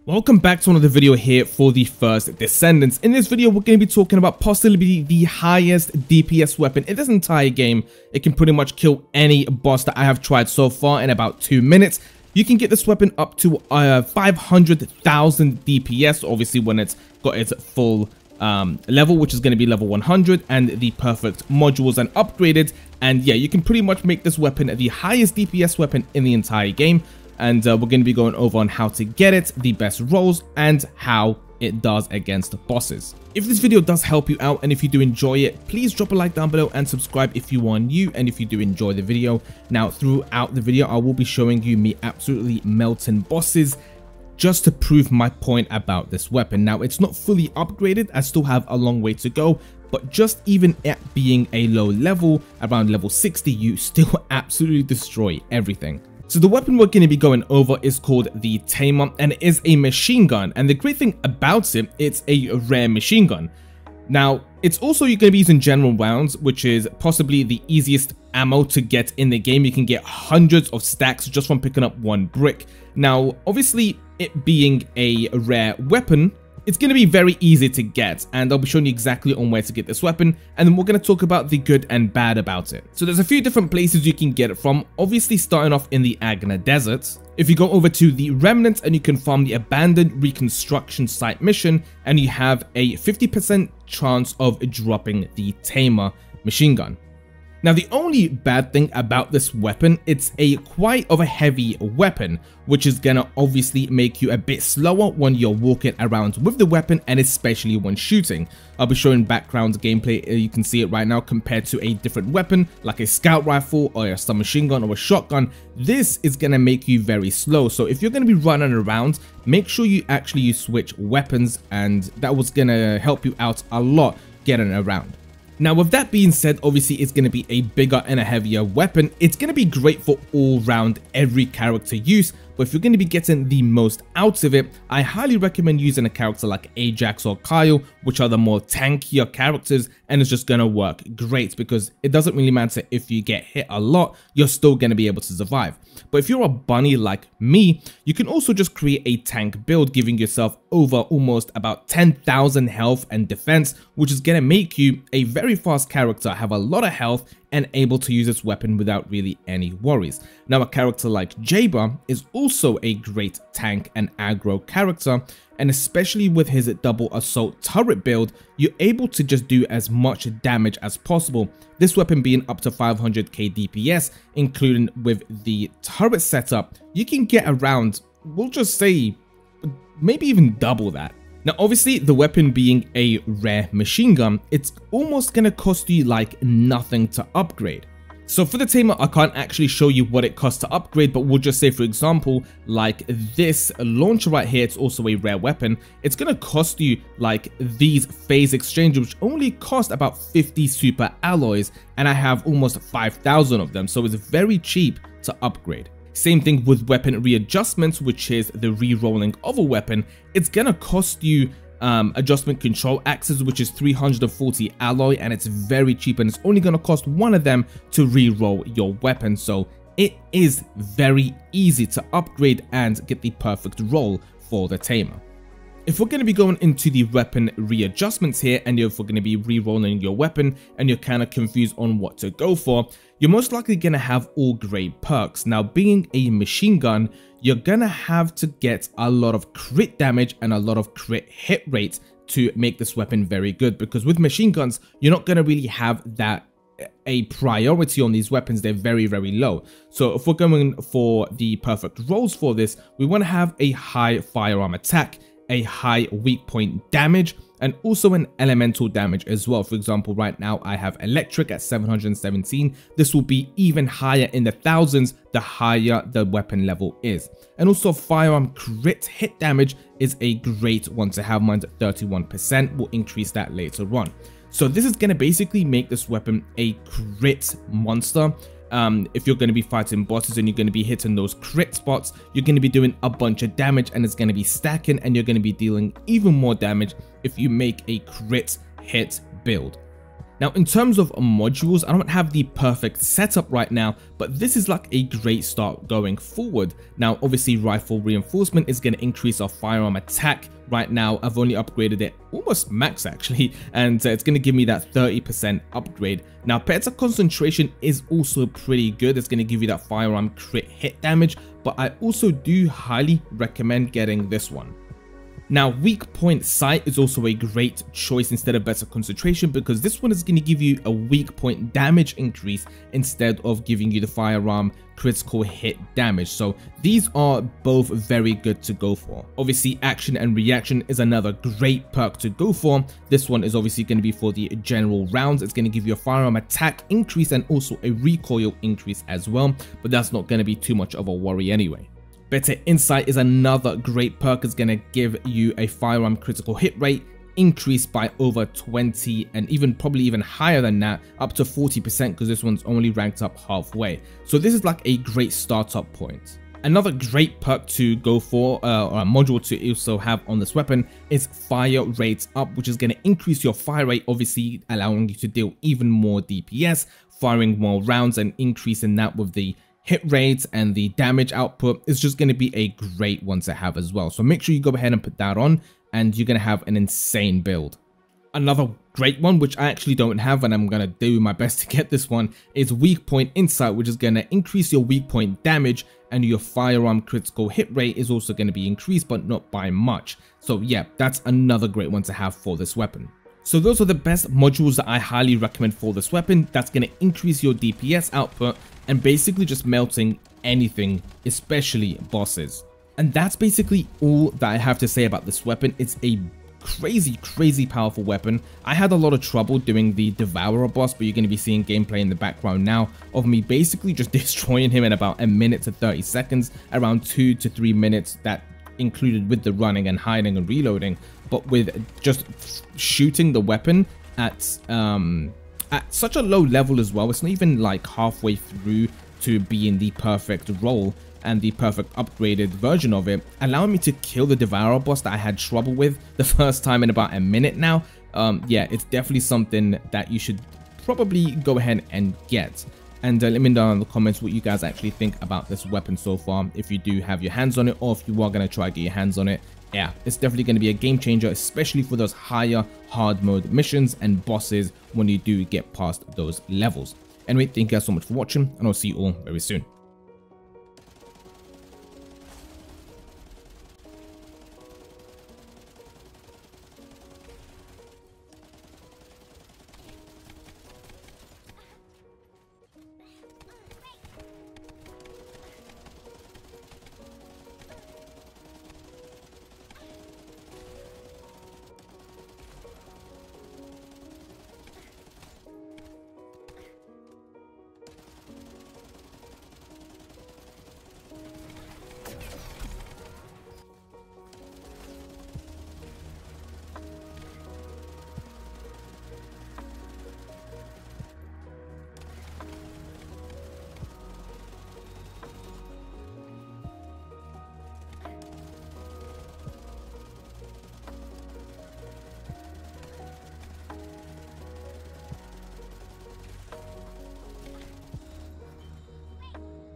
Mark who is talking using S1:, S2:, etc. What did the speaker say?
S1: Welcome back to another video here for the first Descendants. In this video, we're going to be talking about possibly the highest DPS weapon in this entire game. It can pretty much kill any boss that I have tried so far in about 2 minutes. You can get this weapon up to 500,000 DPS, obviously when it's got its full level, which is going to be level 100, and the perfect modules and upgraded. And yeah, you can pretty much make this weapon the highest DPS weapon in the entire game. And we're going to be going over on how to get it, the best rolls, and how it does against bosses. If this video does help you out and if you do enjoy it, please drop a like down below and subscribe if you are new and if you do enjoy the video. Now, throughout the video, I will be showing you me absolutely melting bosses just to prove my point about this weapon. Now, it's not fully upgraded. I still have a long way to go. But just even at being a low level, around level 60, you still absolutely destroy everything. So the weapon we're going to be going over is called the Tamer, and it is a machine gun. And the great thing about it, it's a rare machine gun. Now, it's also you're going to be using general rounds, which is possibly the easiest ammo to get in the game. You can get hundreds of stacks just from picking up one brick. Now, obviously, it being a rare weapon, it's going to be very easy to get, and I'll be showing you exactly on where to get this weapon, and then we're going to talk about the good and bad about it. So there's a few different places you can get it from, obviously starting off in the Agna Desert. If you go over to the Remnant and you can farm the Abandoned Reconstruction Site mission, and you have a 50% chance of dropping the Tamer machine gun. Now, the only bad thing about this weapon, it's quite of a heavy weapon, which is gonna obviously make you a bit slower when you're walking around with the weapon, and especially when shooting. I'll be showing background gameplay, you can see it right now, compared to a different weapon like a scout rifle or a submachine gun or a shotgun. This is gonna make you very slow, so if you're gonna be running around, make sure you switch weapons, and that was gonna help you out a lot getting around. Now, with that being said, obviously it's going to be a bigger and a heavier weapon. It's going to be great for all round every character use, but if you're going to be getting the most out of it, I highly recommend using a character like Ajax or Kyle, which are the more tankier characters, and it's just going to work great because it doesn't really matter if you get hit a lot, you're still going to be able to survive. But if you're a bunny like me, you can also just create a tank build, giving yourself over almost about 10,000 health and defense, which is going to make you a very fast character, have a lot of health, and able to use this weapon without really any worries. Now, a character like Jabba is also a great tank and aggro character, and especially with his double assault turret build, you're able to just do as much damage as possible. This weapon being up to 500k DPS, including with the turret setup, you can get around, we'll just say, maybe even double that. Now, obviously, the weapon being a rare machine gun, it's almost going to cost you like nothing to upgrade. So for the Tamer, I can't actually show you what it costs to upgrade, but we'll just say, for example, like this launcher right here, it's also a rare weapon. It's going to cost you like these phase exchangers, which only cost about 50 super alloys, and I have almost 5,000 of them, so it's very cheap to upgrade. Same thing with weapon readjustments, which is the re-rolling of a weapon. It's gonna cost you adjustment control axes, which is 340 alloy, and it's very cheap, and it's only gonna cost one of them to re-roll your weapon. So it is very easy to upgrade and get the perfect roll for the Tamer. If we're going to be going into the weapon readjustments here, and if we're going to be re-rolling your weapon and you're kind of confused on what to go for, you're most likely going to have all grade perks. Now, being a machine gun, you're going to have to get a lot of crit damage and a lot of crit hit rate to make this weapon very good, because with machine guns, you're not going to really have that a priority on these weapons. They're very, very low. So if we're going for the perfect rolls for this, we want to have a high firearm attack, a high weak point damage, and also an elemental damage as well. For example, right now I have electric at 717. This will be even higher in the thousands the higher the weapon level is. And also firearm crit hit damage is a great one to have. Mine's at 31%. We'll increase that later on. So this is going to basically make this weapon a crit monster. If you're going to be fighting bosses and you're going to be hitting those crit spots, you're going to be doing a bunch of damage, and it's going to be stacking, and you're going to be dealing even more damage if you make a crit hit build. Now, in terms of modules, I don't have the perfect setup right now, but this is like a great start going forward. Now, obviously, rifle reinforcement is going to increase our firearm attack. Right now, I've only upgraded it almost max actually, and it's going to give me that 30% upgrade. Now, better concentration is also pretty good. It's going to give you that firearm crit hit damage, but I also do highly recommend getting this one. Now, weak point sight is also a great choice instead of better concentration, because this one is going to give you a weak point damage increase instead of giving you the firearm critical hit damage. So these are both very good to go for. Obviously, action and reaction is another great perk to go for. This one is obviously going to be for the general rounds. It's going to give you a firearm attack increase and also a recoil increase as well, but that's not going to be too much of a worry anyway. Better insight is another great perk. It's going to give you a firearm critical hit rate increase by over 20 and probably even higher than that, up to 40%, because this one's only ranked up halfway. So this is like a great startup point. Another great perk to go for, or a module to also have on this weapon, is fire rates up, which is going to increase your fire rate, obviously allowing you to deal even more DPS, firing more rounds, and increasing that with the hit rates and the damage output is just going to be a great one to have as well. So make sure you go ahead and put that on, and you're going to have an insane build. Another great one, which I actually don't have, and I'm going to do my best to get this one, is weak point insight, which is going to increase your weak point damage, and your firearm critical hit rate is also going to be increased, but not by much. So yeah, that's another great one to have for this weapon. So those are the best modules that I highly recommend for this weapon. That's going to increase your DPS output and basically just melting anything, especially bosses. And that's basically all that I have to say about this weapon. It's a crazy powerful weapon. I had a lot of trouble doing the Devourer boss, but you're going to be seeing gameplay in the background now of me basically just destroying him in about a minute to 30 seconds, around 2 to 3 minutes, that included with the running and hiding and reloading, but with just shooting the weapon at such a low level as well. It's not even like halfway through to being the perfect roll and the perfect upgraded version of it, allowing me to kill the Devourer boss that I had trouble with the first time in about a minute now. Yeah, it's definitely something that you should probably go ahead and get. And let me know in the comments what you guys actually think about this weapon so far, if you do have your hands on it, or if you are going to try to get your hands on it. Yeah, it's definitely going to be a game changer, especially for those higher hard mode missions and bosses when you do get past those levels. Anyway, thank you guys so much for watching, and I'll see you all very soon.